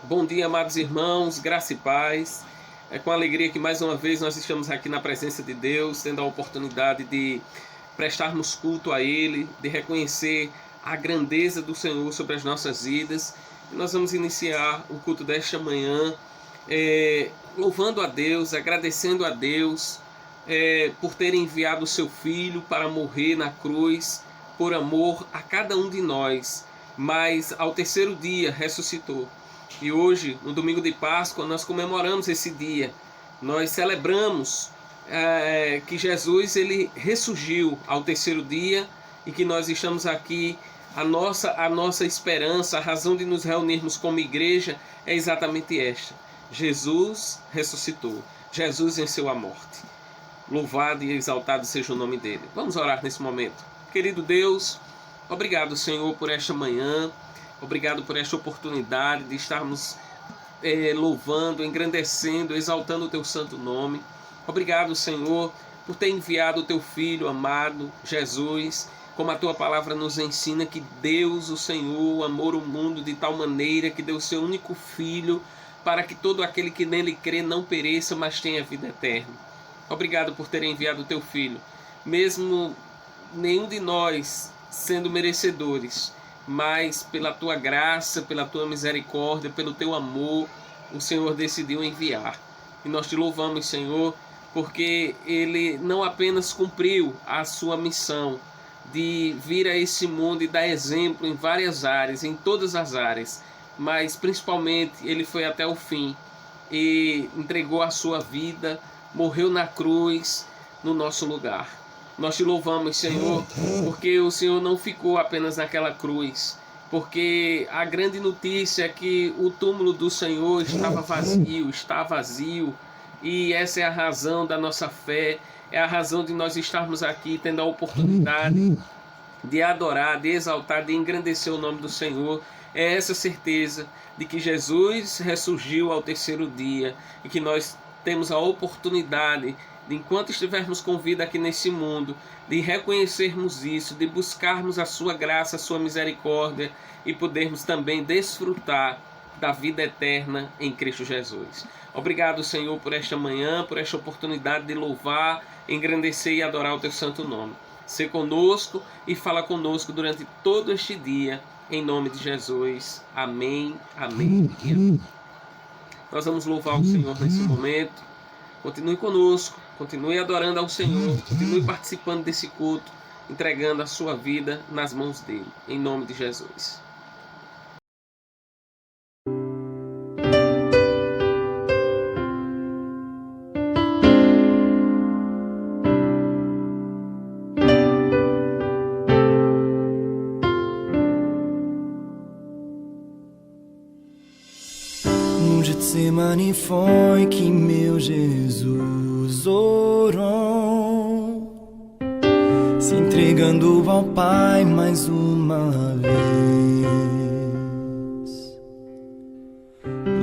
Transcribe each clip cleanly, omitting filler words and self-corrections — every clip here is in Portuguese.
Bom dia, amados irmãos, graça e paz. É com alegria que mais uma vez nós estamos aqui na presença de Deus, tendo a oportunidade de prestarmos culto a Ele, de reconhecer a grandeza do Senhor sobre as nossas vidas. E nós vamos iniciar o culto desta manhã louvando a Deus, agradecendo a Deus por ter enviado o seu Filho para morrer na cruz por amor a cada um de nós, mas ao terceiro dia ressuscitou. E hoje, no domingo de Páscoa, nós comemoramos esse dia. Nós celebramos que Jesus ele ressurgiu ao terceiro dia e que nós estamos aqui. A nossa esperança, a razão de nos reunirmos como igreja é exatamente esta. Jesus ressuscitou. Jesus venceu a morte. Louvado e exaltado seja o nome dele. Vamos orar nesse momento. Querido Deus, obrigado, Senhor, por esta manhã. Obrigado por esta oportunidade de estarmos louvando, engrandecendo, exaltando o Teu santo nome. Obrigado, Senhor, por ter enviado o Teu Filho amado, Jesus, como a Tua palavra nos ensina, que Deus, o Senhor, amou o mundo de tal maneira que deu o Seu único Filho para que todo aquele que nele crê não pereça, mas tenha vida eterna. Obrigado por ter enviado o Teu Filho, mesmo nenhum de nós sendo merecedores, mas pela Tua graça, pela Tua misericórdia, pelo Teu amor, o Senhor decidiu enviar. E nós Te louvamos, Senhor, porque Ele não apenas cumpriu a Sua missão de vir a esse mundo e dar exemplo em várias áreas, em todas as áreas, mas principalmente Ele foi até o fim e entregou a Sua vida, morreu na cruz no nosso lugar. Nós Te louvamos, Senhor, porque o Senhor não ficou apenas naquela cruz, porque a grande notícia é que o túmulo do Senhor está vazio, e essa é a razão da nossa fé, é a razão de nós estarmos aqui, tendo a oportunidade de adorar, de exaltar, de engrandecer o nome do Senhor. É essa certeza de que Jesus ressurgiu ao terceiro dia e que nós temos a oportunidade de, enquanto estivermos com vida aqui nesse mundo, de reconhecermos isso, de buscarmos a Sua graça, a Sua misericórdia e podermos também desfrutar da vida eterna em Cristo Jesus. Obrigado, Senhor, por esta manhã, por esta oportunidade de louvar, engrandecer e adorar o Teu santo nome. Sê conosco e fala conosco durante todo este dia, em nome de Jesus. Amém, amém e amém. Nós vamos louvar o Senhor nesse momento. Continue conosco, continue adorando ao Senhor, continue participando desse culto, entregando a sua vida nas mãos dele, em nome de Jesus. No Getsemane foi que meu Jesus orou, se entregando ao Pai mais uma vez.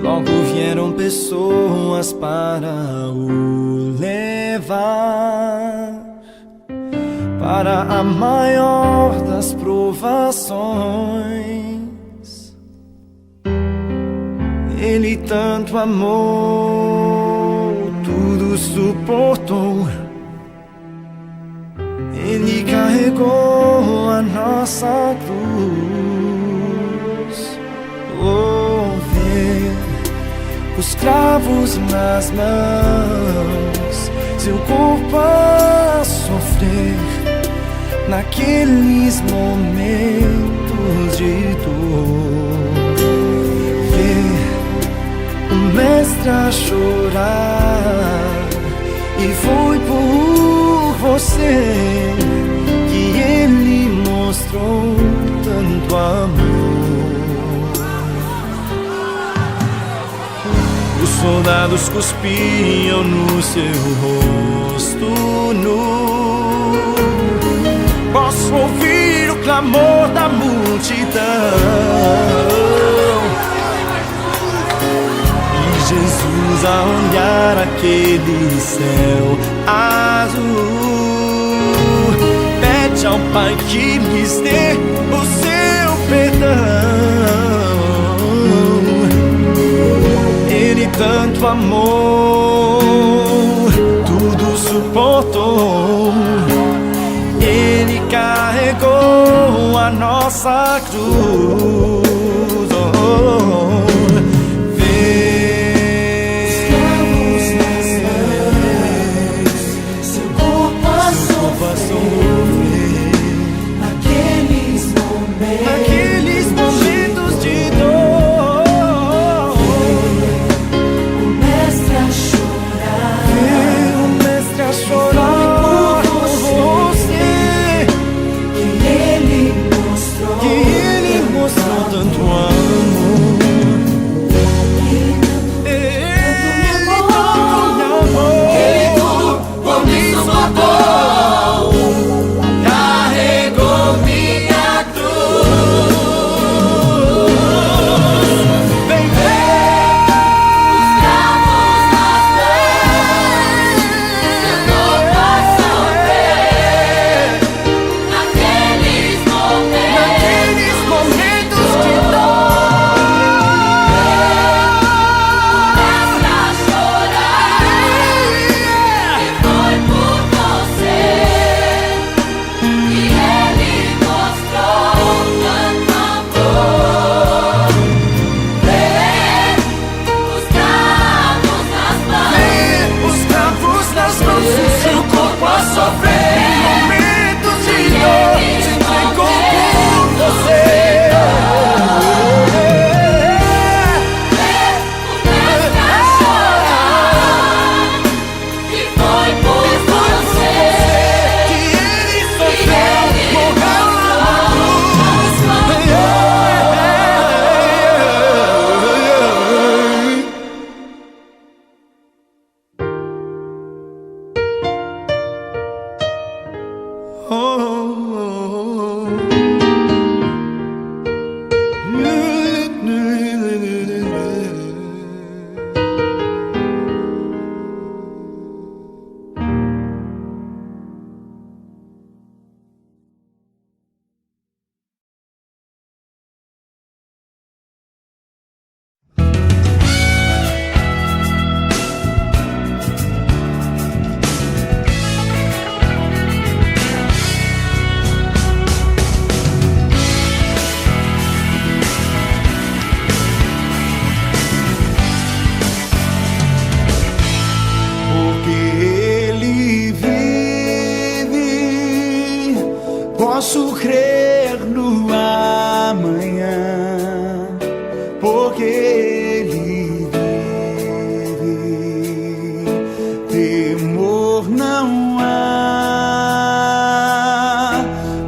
Logo vieram pessoas para o levar para a maior das provações. Ele tanto amou, tudo suportou. Ele carregou a nossa cruz. Oh, ver os cravos nas mãos, seu corpo a sofrer naqueles momentos de dor. O mestre a chorar, e foi por você que ele mostrou tanto amor. Os soldados cuspiam no seu rosto nu. Posso ouvir o clamor da multidão. Jesus a olhar aquele céu azul, pede ao Pai que lhes dê o seu perdão. tanto amor, tudo suportou. Ele carregou a nossa cruz. Naqueles momentos de dor, o mestre a chorar por você, que ele mostrou tanto amor. Ele tudo por mim suportou, carregou minha posso crer no amanhã, porque Ele vive. Temor não há,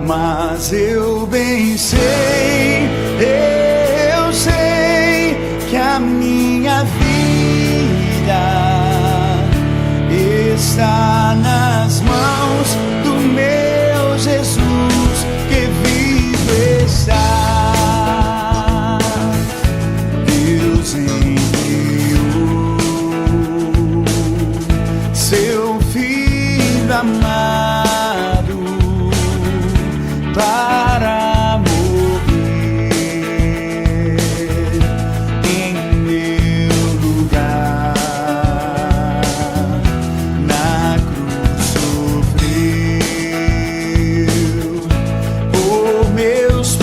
mas eu bem sei, eu sei que a minha vida está nas mãos do meu Jesus. Deus enviou seu Filho amado para morrer em meu lugar. Na cruz sofreu por meus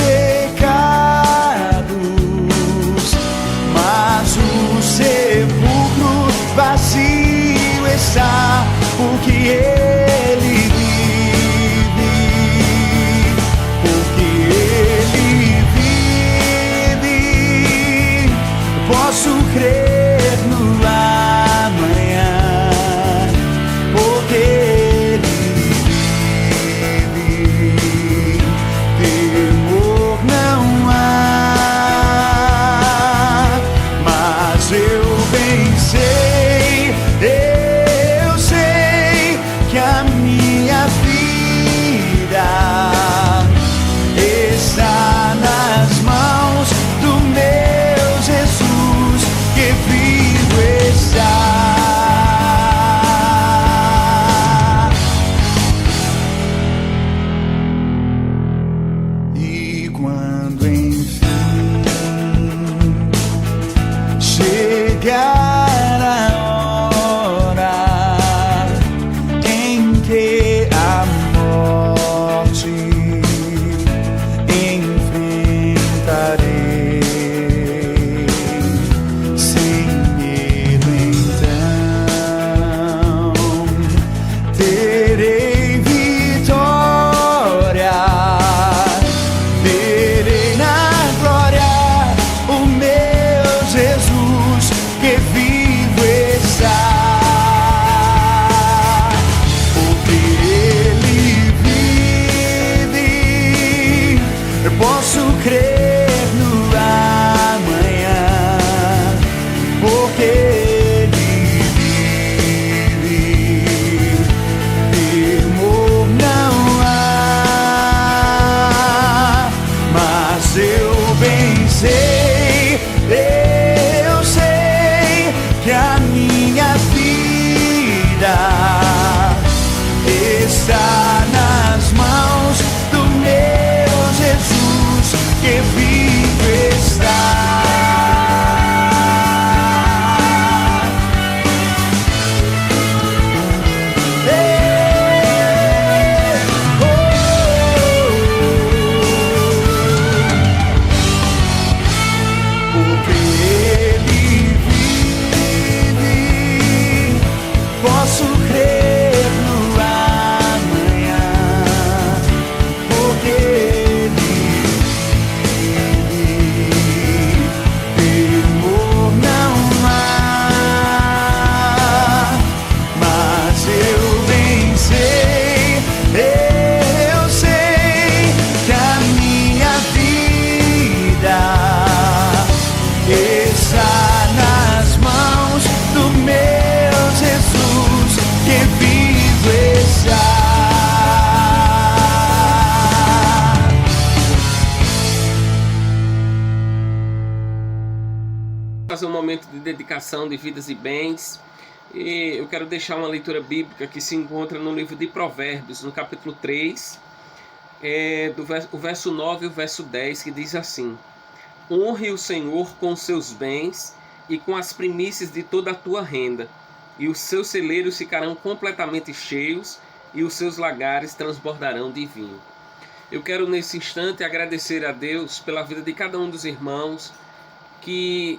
vazio está, porque Ele vive, porque Ele vive. Posso crer no amanhã, porque Ele vive. Temor não há, mas eu bem sei. Eu sei que a minha vida está nas mãos do meu Jesus, que fazer um momento de dedicação de vidas e bens. E eu quero deixar uma leitura bíblica que se encontra no livro de Provérbios, no capítulo 3, o verso 9 e o verso 10, que diz assim: honre o Senhor com os seus bens e com as primícias de toda a tua renda, e os seus celeiros ficarão completamente cheios, e os seus lagares transbordarão de vinho. Eu quero nesse instante agradecer a Deus pela vida de cada um dos irmãos que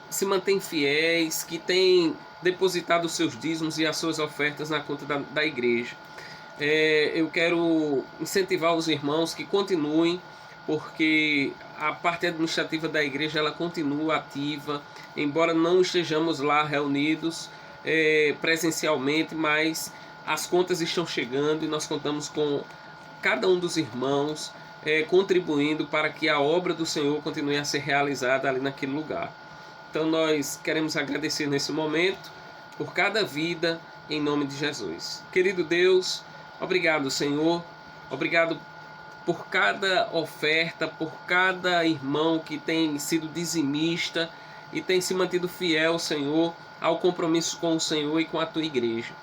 se mantêm fiéis, que têm depositado os seus dízimos e as suas ofertas na conta da igreja. Eu quero incentivar os irmãos que continuem, porque a parte administrativa da igreja ela continua ativa, embora não estejamos lá reunidos presencialmente, mas as contas estão chegando e nós contamos com cada um dos irmãos contribuindo para que a obra do Senhor continue a ser realizada ali naquele lugar. Então nós queremos agradecer nesse momento por cada vida, em nome de Jesus. Querido Deus, obrigado, Senhor, obrigado por cada oferta, por cada irmão que tem sido dizimista e tem se mantido fiel, Senhor, ao compromisso com o Senhor e com a tua igreja.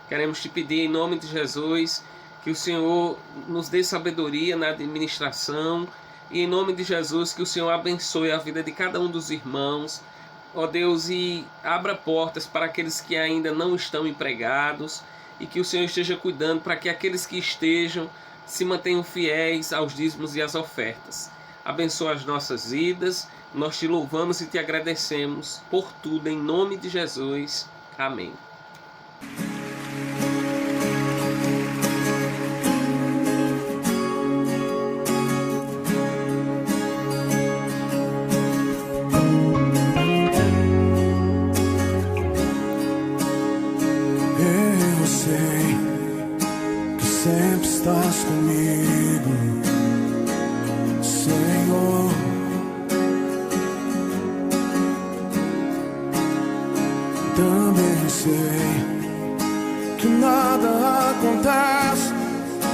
Queremos te pedir em nome de Jesus que o Senhor nos dê sabedoria na administração e em nome de Jesus que o Senhor abençoe a vida de cada um dos irmãos, ó Deus, e abra portas para aqueles que ainda não estão empregados e que o Senhor esteja cuidando para que aqueles que estejam se mantenham fiéis aos dízimos e às ofertas. Abençoa as nossas vidas, nós te louvamos e te agradecemos por tudo em nome de Jesus. Amém. Sempre estás comigo, Senhor. Também sei que nada acontece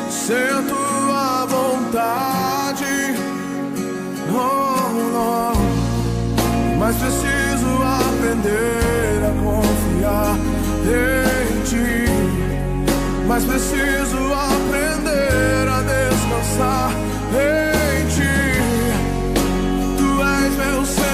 sem tua vontade. Oh, não. Mas preciso aprender a confiar em ti. Mas preciso aprender a descansar em ti. Tu és meu Senhor.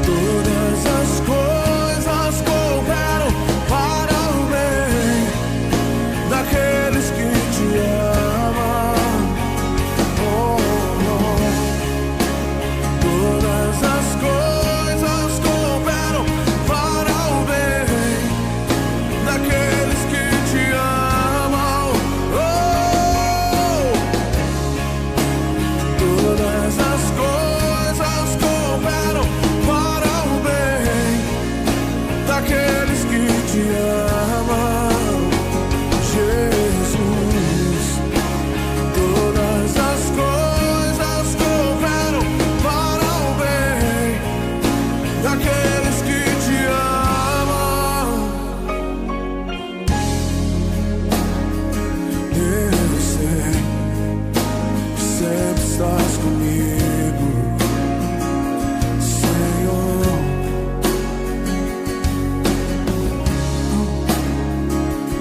Todas as coisas cooperam para o bem daqueles que te amam. Oh, oh. Todas as coisas cooperam daqueles que te amam. Oh, todas as coisas cooperam para o bem daqueles que te amam. Jesus, todas as coisas cooperam para o bem daqueles que te amam. Sempre estás comigo, Senhor.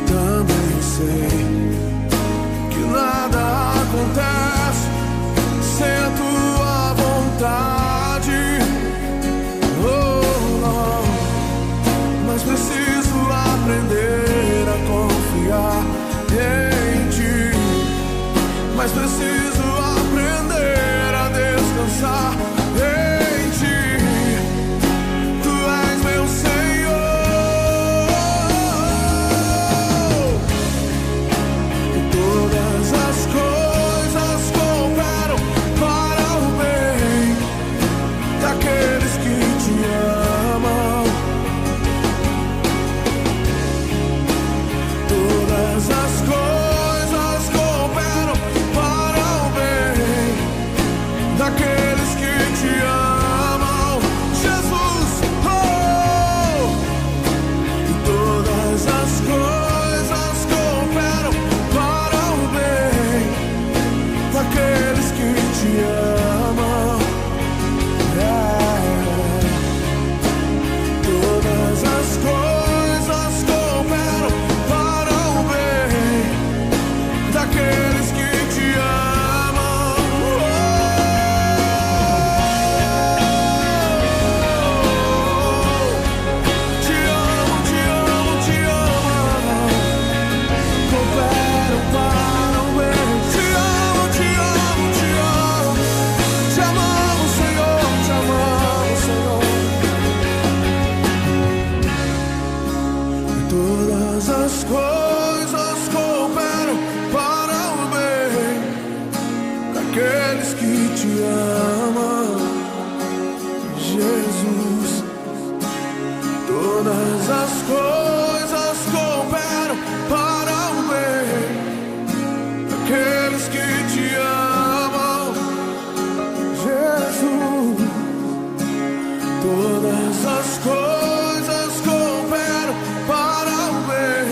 Também sei que nada acontece sem tua vontade. Oh, não. Mas preciso aprender a confiar em ti. Mas preciso aprender a descansar em ti. Tu és meu Senhor. E todas as coisas cooperam para o bem daqueles que te amam. Todas as coisas cooperam para que te amam, Jesus. Todas as coisas cooperam para o bem daqueles que te amam, Jesus. Todas as coisas cooperam para o bem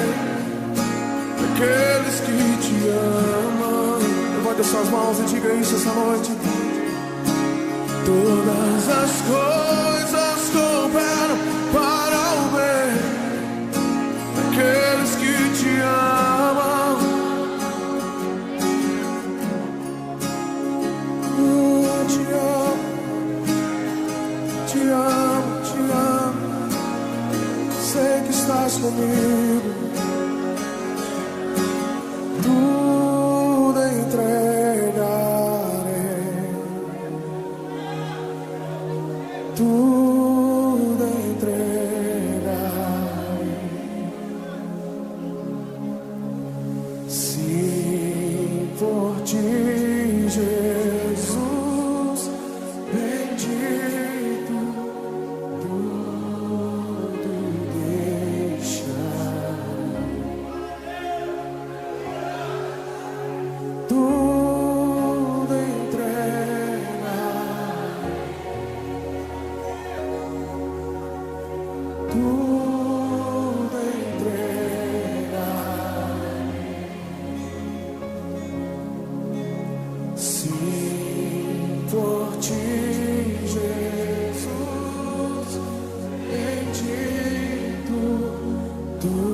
daqueles que te amam. Levante suas mãos e diga isso essa noite. Todas as coisas cooperam para o bem daqueles que te amam. Te amo, te amo, te amo. Sei que estás comigo. Tudo entregarei, tudo entregarei. Se por ti, Jesus bendito, tudo deixarei, tudo entregarei, tudo entregarei. Se por ti, Jesus bendito, tudo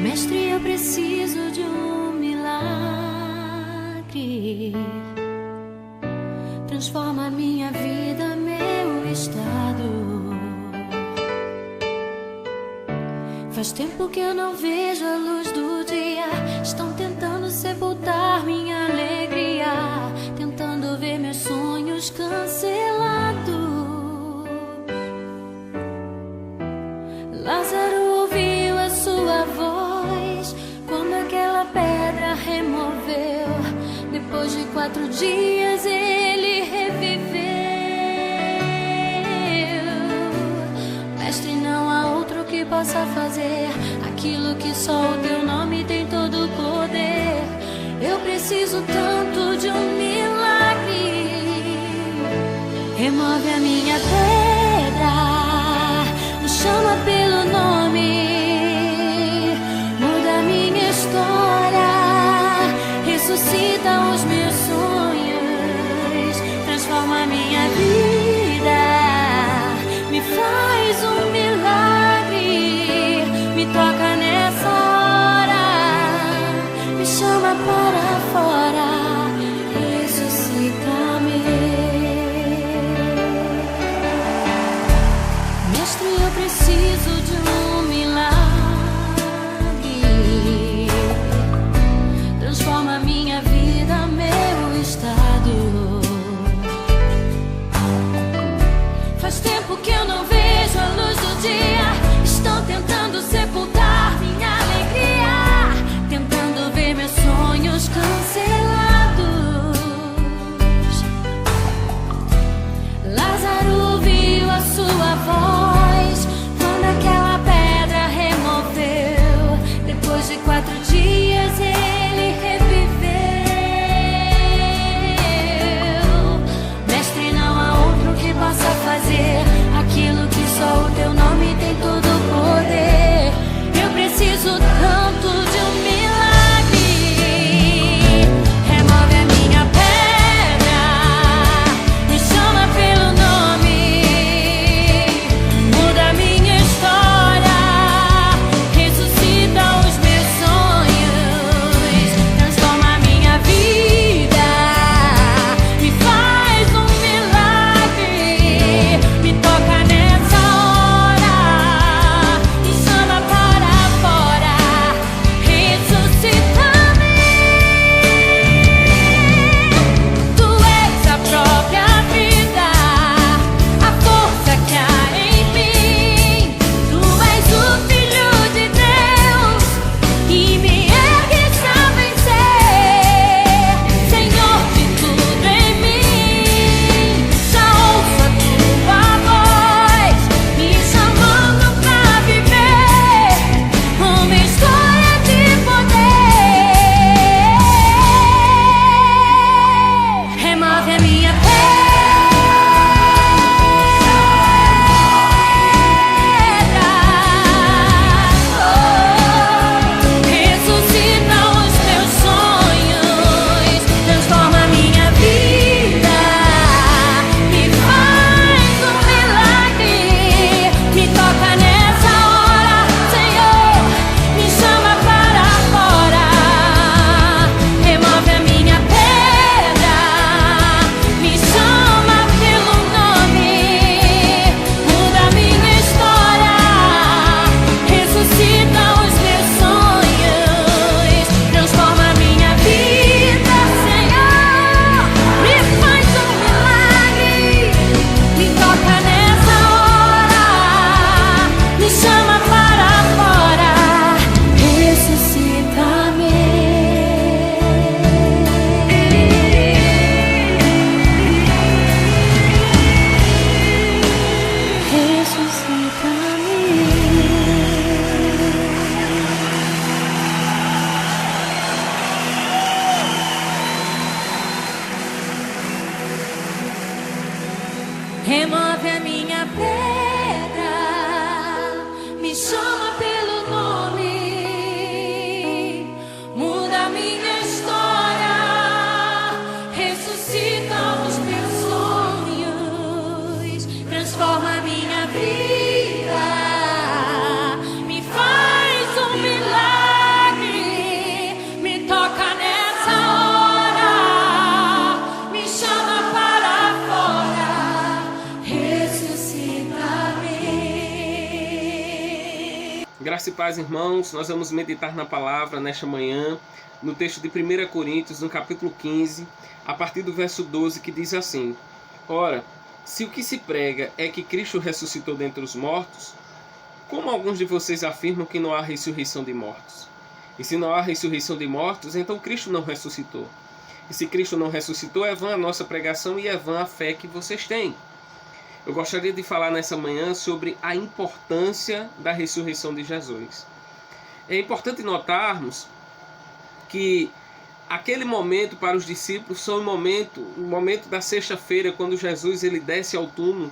Mestre, eu preciso de um milagre. Transforma minha vida, meu estado. Faz tempo que eu não vejo a luz do dia. Estão tentando sepultar minha alegria, tentando ver meus sonhos cancelados. Lázaro ouviu a sua voz quando aquela pedra removeu. Depois de 4 dias ele reviveu. Mestre, não há outro que possa fazer aquilo que só o teu nome tem todo o poder. Eu preciso tanto de um milagre. Remove a minha pedra, me chama pelo nome, muda minha história, ressuscita os meus sonhos, transforma minha vida, me faz um milagre, me toca nessa hora, me chama para fora, ressuscita-me. Mestre, eu preciso de um milagre. Transforma minha vida, meu estado. Faz tempo que eu não vejo a luz do dia. Estão tentando sepultar minha alegria, tentando ver meus sonhos cancelados. Lázaro ouviu a sua voz quando aquela pedra removeu. Graça e paz, irmãos. Nós vamos meditar na palavra nesta manhã, no texto de 1 Coríntios, no capítulo 15, a partir do verso 12, que diz assim: Ora, se o que se prega é que Cristo ressuscitou dentre os mortos, como alguns de vocês afirmam que não há ressurreição de mortos? E se não há ressurreição de mortos, então Cristo não ressuscitou. E se Cristo não ressuscitou, é vã a nossa pregação e é vã a fé que vocês têm. Eu gostaria de falar nessa manhã sobre a importância da ressurreição de Jesus. É importante notarmos que aquele momento para os discípulos foi o momento da sexta-feira, quando Jesus ele desce ao túmulo,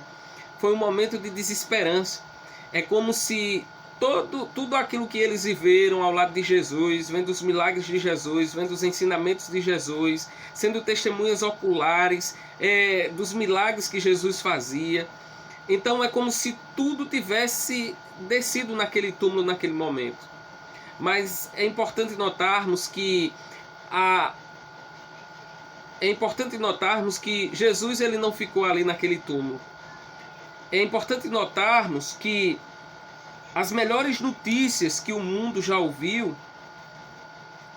foi um momento de desesperança. É como se tudo aquilo que eles viveram ao lado de Jesus, vendo os milagres de Jesus, vendo os ensinamentos de Jesus, sendo testemunhas oculares dos milagres que Jesus fazia. Então é como se tudo tivesse descido naquele túmulo naquele momento. Mas é importante notarmos que Jesus ele não ficou ali naquele túmulo. É importante notarmos que as melhores notícias que o mundo já ouviu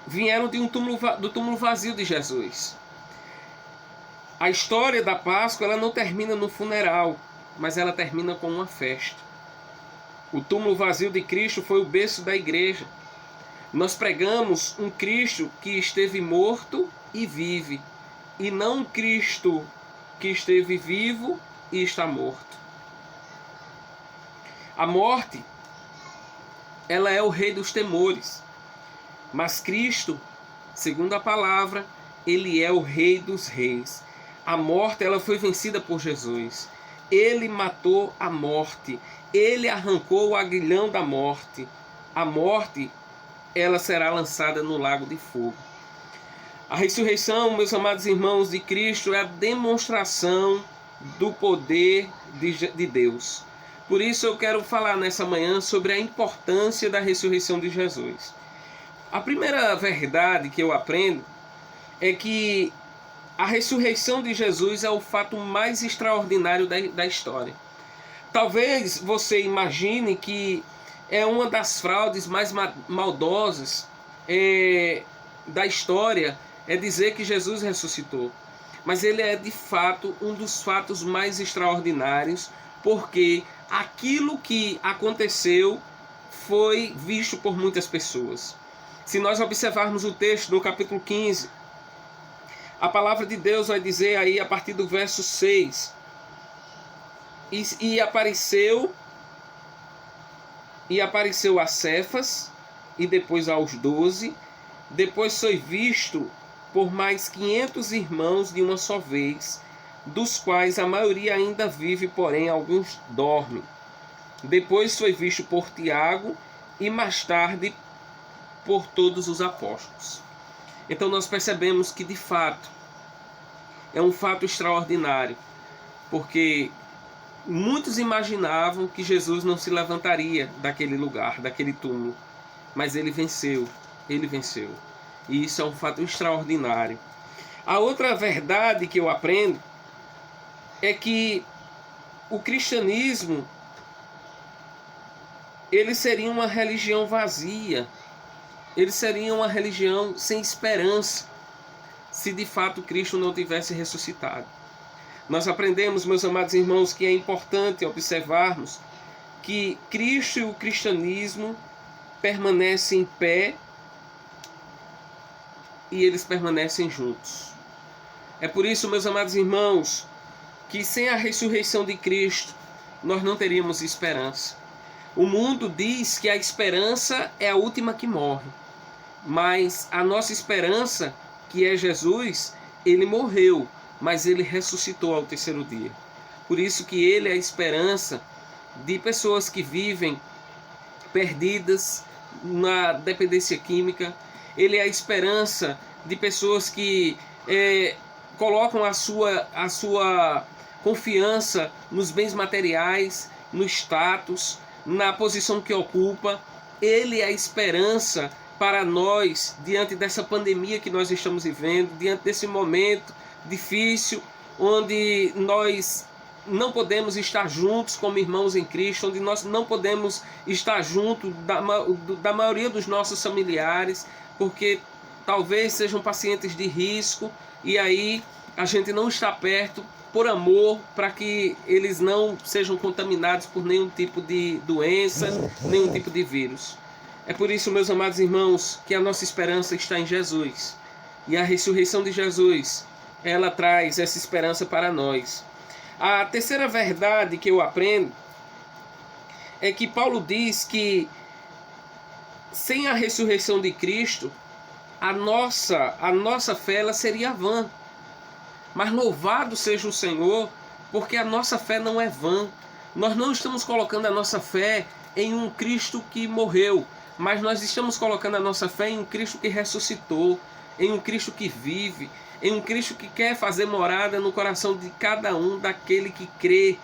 vieram do túmulo vazio de Jesus. A história da Páscoa ela não termina no funeral, mas ela termina com uma festa. O túmulo vazio de Cristo foi o berço da igreja. Nós pregamos um Cristo que esteve morto e vive, e não um Cristo que esteve vivo e está morto. A morte, ela é o rei dos temores, mas Cristo, segundo a palavra, ele é o rei dos reis. A morte, ela foi vencida por Jesus. Ele matou a morte, ele arrancou o aguilhão da morte. A morte, ela será lançada no lago de fogo. A ressurreição, meus amados irmãos, de Cristo é a demonstração do poder de Deus. Por isso eu quero falar nessa manhã sobre a importância da ressurreição de Jesus. A primeira verdade que eu aprendo é que a ressurreição de Jesus é o fato mais extraordinário da história. Talvez você imagine que é uma das fraudes mais maldosas da história, é dizer que Jesus ressuscitou. Mas ele é de fato um dos fatos mais extraordinários, porque aquilo que aconteceu foi visto por muitas pessoas. Se nós observarmos o texto do capítulo 15, a palavra de Deus vai dizer aí a partir do verso 6, e apareceu a Cefas, e depois aos 12, depois foi visto por mais 500 irmãos de uma só vez, dos quais a maioria ainda vive, porém alguns dormem. Depois foi visto por Tiago e mais tarde por todos os apóstolos. Então nós percebemos que de fato é um fato extraordinário, porque muitos imaginavam que Jesus não se levantaria daquele lugar, daquele túmulo, mas ele venceu. E isso é um fato extraordinário. A outra verdade que eu aprendo é que o cristianismo ele seria uma religião vazia, ele seria uma religião sem esperança, se de fato Cristo não tivesse ressuscitado. Nós aprendemos, meus amados irmãos, que é importante observarmos que Cristo e o cristianismo permanecem em pé e eles permanecem juntos. É por isso, meus amados irmãos, que sem a ressurreição de Cristo, nós não teríamos esperança. O mundo diz que a esperança é a última que morre, mas a nossa esperança, que é Jesus, ele morreu, mas ele ressuscitou ao terceiro dia. Por isso que ele é a esperança de pessoas que vivem perdidas na dependência química. Ele é a esperança de pessoas que colocam a sua confiança nos bens materiais, no status, na posição que ocupa. Ele é a esperança para nós diante dessa pandemia que nós estamos vivendo, diante desse momento difícil, onde nós não podemos estar juntos como irmãos em Cristo, onde nós não podemos estar junto da maioria dos nossos familiares, porque talvez sejam pacientes de risco, e aí a gente não está perto por amor, para que eles não sejam contaminados por nenhum tipo de doença, nenhum tipo de vírus. É por isso, meus amados irmãos, que a nossa esperança está em Jesus. E a ressurreição de Jesus, ela traz essa esperança para nós. A terceira verdade que eu aprendo é que Paulo diz que sem a ressurreição de Cristo, a nossa fé ela seria vã. Mas louvado seja o Senhor, porque a nossa fé não é vã. Nós não estamos colocando a nossa fé em um Cristo que morreu, mas nós estamos colocando a nossa fé em um Cristo que ressuscitou, em um Cristo que vive, em um Cristo que quer fazer morada no coração de cada um daquele que crê,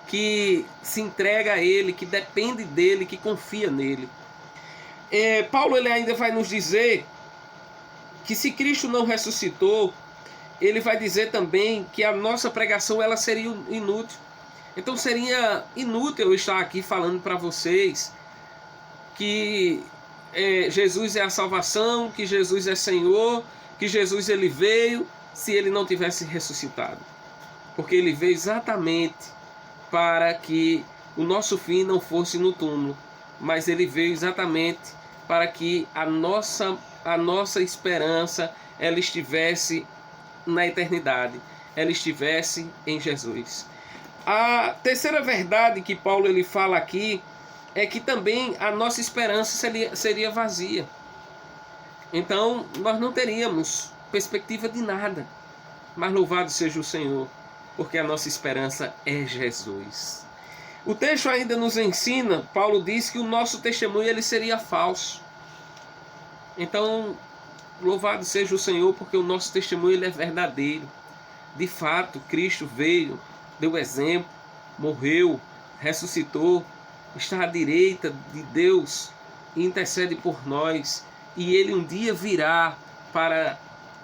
que se entrega a Ele, que depende dEle, que confia nele. Paulo ele ainda vai nos dizer que se Cristo não ressuscitou, ele vai dizer também que a nossa pregação ela seria inútil. Então seria inútil eu estar aqui falando para vocês que Jesus é a salvação, que Jesus é Senhor, que Jesus ele veio, se ele não tivesse ressuscitado. Porque ele veio exatamente para que o nosso fim não fosse no túmulo, mas ele veio exatamente para que a nossa esperança ela estivesse na eternidade, ela estivesse em Jesus. A terceira verdade que Paulo ele fala aqui é que também a nossa esperança seria vazia. Então nós não teríamos perspectiva de nada. Mas louvado seja o Senhor, porque a nossa esperança é Jesus. O texto ainda nos ensina, Paulo diz que o nosso testemunho ele seria falso. Então, louvado seja o Senhor, porque o nosso testemunho ele é verdadeiro. De fato, Cristo veio, deu exemplo, morreu, ressuscitou, está à direita de Deus e intercede por nós. E Ele um dia virá para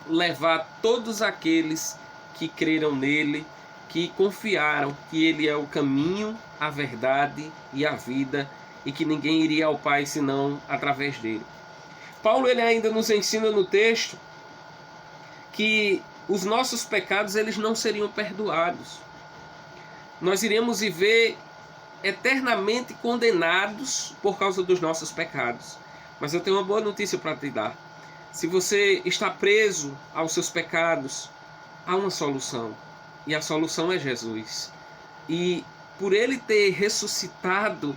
levar todos aqueles que creram nele, que confiaram que Ele é o caminho, a verdade e a vida, e que ninguém iria ao Pai senão através dele. Paulo ele ainda nos ensina no texto que os nossos pecados eles não seriam perdoados. Nós iremos viver eternamente condenados por causa dos nossos pecados. Mas eu tenho uma boa notícia para te dar. Se você está preso aos seus pecados, há uma solução. E a solução é Jesus. E por ele ter ressuscitado,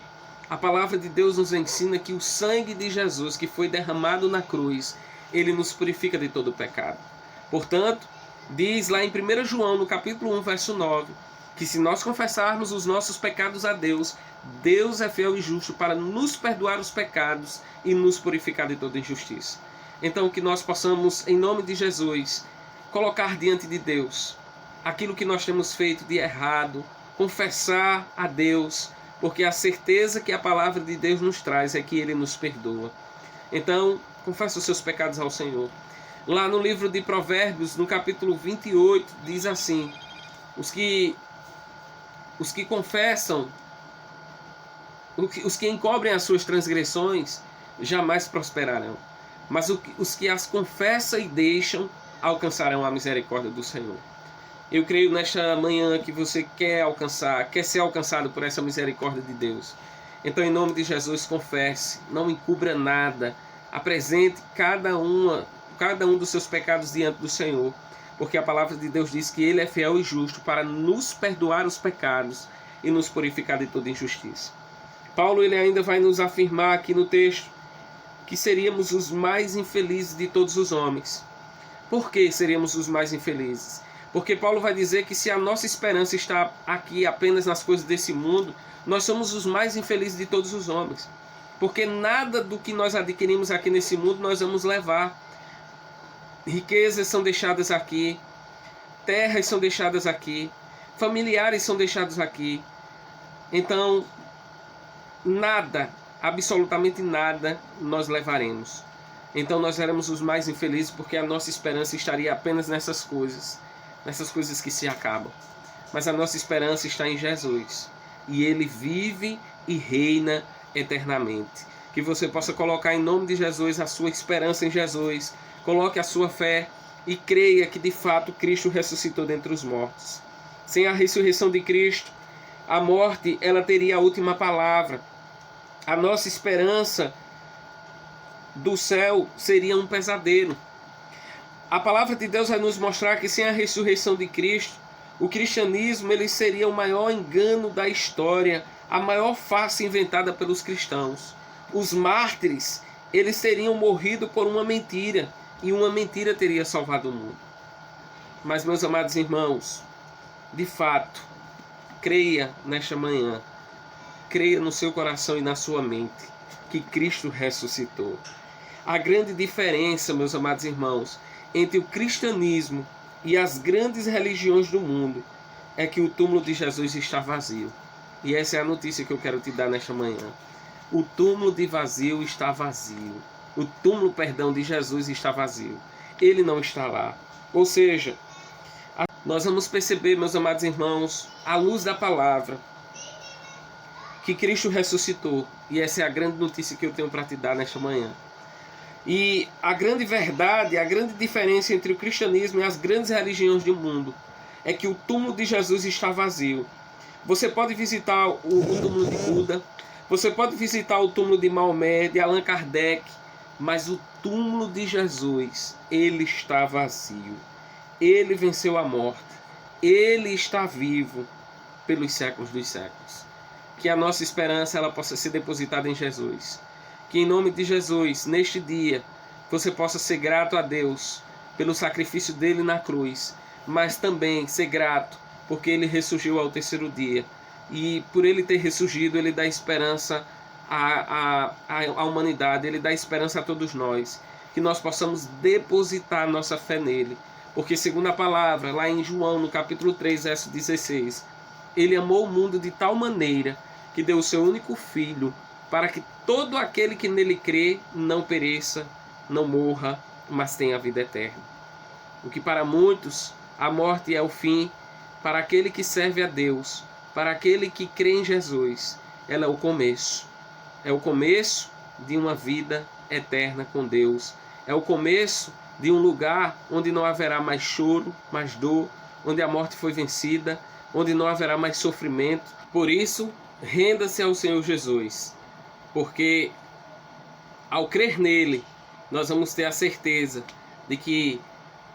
a palavra de Deus nos ensina que o sangue de Jesus que foi derramado na cruz, ele nos purifica de todo o pecado. Portanto, diz lá em 1 João, no capítulo 1, verso 9, que se nós confessarmos os nossos pecados a Deus, Deus é fiel e justo para nos perdoar os pecados e nos purificar de toda injustiça. Então que nós possamos, em nome de Jesus, colocar diante de Deus aquilo que nós temos feito de errado, confessar a Deus, porque a certeza que a palavra de Deus nos traz é que Ele nos perdoa. Então, confesse os seus pecados ao Senhor. Lá no livro de Provérbios, no capítulo 28, diz assim: os que confessam, os que encobrem as suas transgressões, jamais prosperarão. Mas os que as confessam e deixam, alcançarão a misericórdia do Senhor. Eu creio nesta manhã que você quer ser alcançado por essa misericórdia de Deus. Então, em nome de Jesus, confesse, não encubra nada, apresente cada um dos seus pecados diante do Senhor, porque a palavra de Deus diz que Ele é fiel e justo para nos perdoar os pecados e nos purificar de toda injustiça. Paulo ele ainda vai nos afirmar aqui no texto que seríamos os mais infelizes de todos os homens. Por que seríamos os mais infelizes? Porque Paulo vai dizer que se a nossa esperança está aqui apenas nas coisas desse mundo, nós somos os mais infelizes de todos os homens. Porque nada do que nós adquirimos aqui nesse mundo nós vamos levar. Riquezas são deixadas aqui, terras são deixadas aqui, familiares são deixados aqui. Então, nada, absolutamente nada, nós levaremos. Então nós seremos os mais infelizes porque a nossa esperança estaria apenas nessas coisas que se acabam. mas a nossa esperança está em Jesus. E Ele vive e reina eternamente. Que você possa colocar em nome de Jesus a sua esperança em Jesus. Coloque a sua fé e creia que de fato Cristo ressuscitou dentre os mortos. Sem a ressurreição de Cristo, a morte ela teria a última palavra. A nossa esperança do céu seria um pesadelo. A palavra de Deus vai nos mostrar que sem a ressurreição de Cristo, o cristianismo ele seria o maior engano da história, a maior farsa inventada pelos cristãos. Os mártires, eles teriam morrido por uma mentira, e uma mentira teria salvado o mundo. Mas, meus amados irmãos, de fato, creia nesta manhã, creia no seu coração e na sua mente, que Cristo ressuscitou. A grande diferença, meus amados irmãos, entre o cristianismo e as grandes religiões do mundo é que o túmulo de Jesus está vazio. E essa é a notícia que eu quero te dar nesta manhã. O túmulo de vazio está vazio. O túmulo, de Jesus está vazio. Ele não está lá. Ou seja, nós vamos perceber, meus amados irmãos, à luz da palavra, que Cristo ressuscitou. E essa é a grande notícia que eu tenho para te dar nesta manhã. E a grande verdade, a grande diferença entre o cristianismo e as grandes religiões do mundo é que o túmulo de Jesus está vazio. Você pode visitar o túmulo de Buda, você pode visitar o túmulo de Maomé, de Allan Kardec, mas o túmulo de Jesus, ele está vazio. Ele venceu a morte. Ele está vivo pelos séculos dos séculos. Que a nossa esperança ela possa ser depositada em Jesus. Que em nome de Jesus, neste dia, você possa ser grato a Deus pelo sacrifício dele na cruz, mas também ser grato porque ele ressurgiu ao terceiro dia. E por ele ter ressurgido, ele dá esperança à humanidade, ele dá esperança a todos nós. Que nós possamos depositar nossa fé nele. Porque segundo a palavra, lá em João, no capítulo 3, verso 16, ele amou o mundo de tal maneira que deu o seu único filho, para que todo aquele que nele crê não pereça, não morra, mas tenha a vida eterna. O que para muitos a morte é o fim, para aquele que serve a Deus, para aquele que crê em Jesus, ela é o começo. É o começo de uma vida eterna com Deus. É o começo de um lugar onde não haverá mais choro, mais dor, onde a morte foi vencida, onde não haverá mais sofrimento. Por isso, renda-se ao Senhor Jesus, porque ao crer nele, nós vamos ter a certeza de que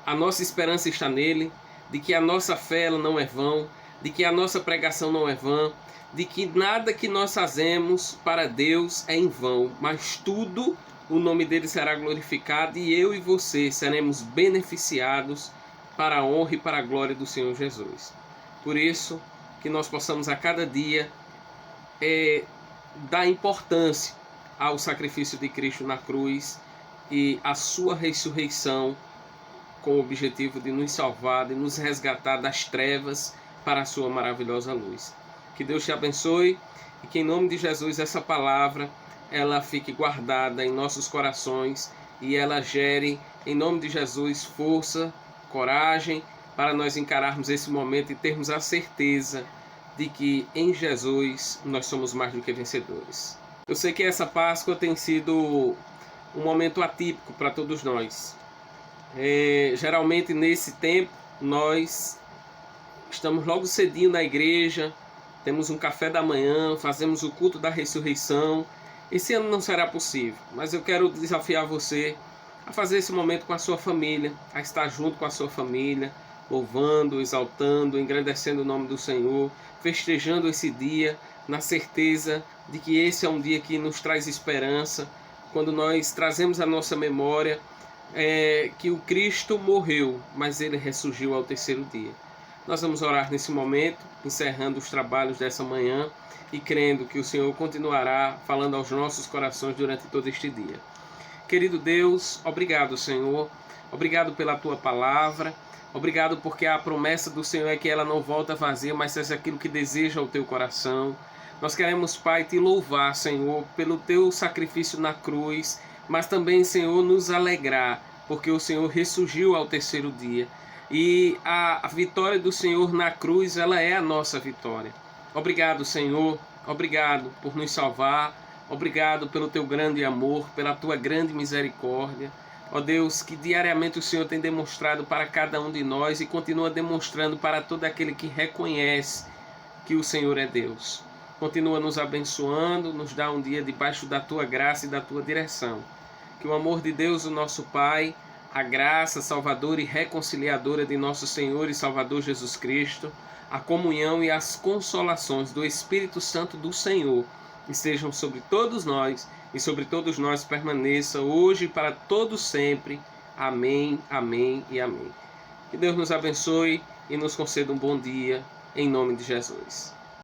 a nossa esperança está nele, de que a nossa fé ela não é vã, de que a nossa pregação não é vã, de que nada que nós fazemos para Deus é em vão, mas tudo o nome dele será glorificado e eu e você seremos beneficiados para a honra e para a glória do Senhor Jesus. Por isso, que nós possamos a cada dia dar importância ao sacrifício de Cristo na cruz e a sua ressurreição com o objetivo de nos salvar, de nos resgatar das trevas para a sua maravilhosa luz. Que Deus te abençoe e que em nome de Jesus essa palavra ela fique guardada em nossos corações e ela gere em nome de Jesus força, coragem para nós encararmos esse momento e termos a certeza de que em Jesus nós somos mais do que vencedores. Eu sei que essa Páscoa tem sido um momento atípico para todos nós. Geralmente nesse tempo nós estamos logo cedinho na igreja, temos um café da manhã, fazemos o culto da ressurreição. Esse ano não será possível, mas eu quero desafiar você a fazer esse momento com a sua família, a estar junto com a sua família, louvando, exaltando, engrandecendo o nome do Senhor, festejando esse dia na certeza de que esse é um dia que nos traz esperança, quando nós trazemos à nossa memória que o Cristo morreu, mas ele ressurgiu ao terceiro dia. Nós vamos orar nesse momento, encerrando os trabalhos dessa manhã e crendo que o Senhor continuará falando aos nossos corações durante todo este dia. Querido Deus, obrigado, Senhor. Obrigado pela Tua palavra. Obrigado porque a promessa do Senhor é que ela não volta vazia, mas seja aquilo que deseja o Teu coração. Nós queremos, Pai, Te louvar, Senhor, pelo Teu sacrifício na cruz, mas também, Senhor, nos alegrar, porque o Senhor ressurgiu ao terceiro dia. E a vitória do Senhor na cruz, ela é a nossa vitória. Obrigado, Senhor. Obrigado por nos salvar. Obrigado pelo teu grande amor, pela tua grande misericórdia. Ó Deus, que diariamente o Senhor tem demonstrado para cada um de nós e continua demonstrando para todo aquele que reconhece que o Senhor é Deus. Continua nos abençoando, nos dá um dia debaixo da tua graça e da tua direção. Que o amor de Deus, o nosso Pai, a graça salvadora e reconciliadora de nosso Senhor e Salvador Jesus Cristo, a comunhão e as consolações do Espírito Santo do Senhor estejam sobre todos nós e sobre todos nós permaneça hoje e para todos sempre. Amém, amém e amém. Que Deus nos abençoe e nos conceda um bom dia, em nome de Jesus.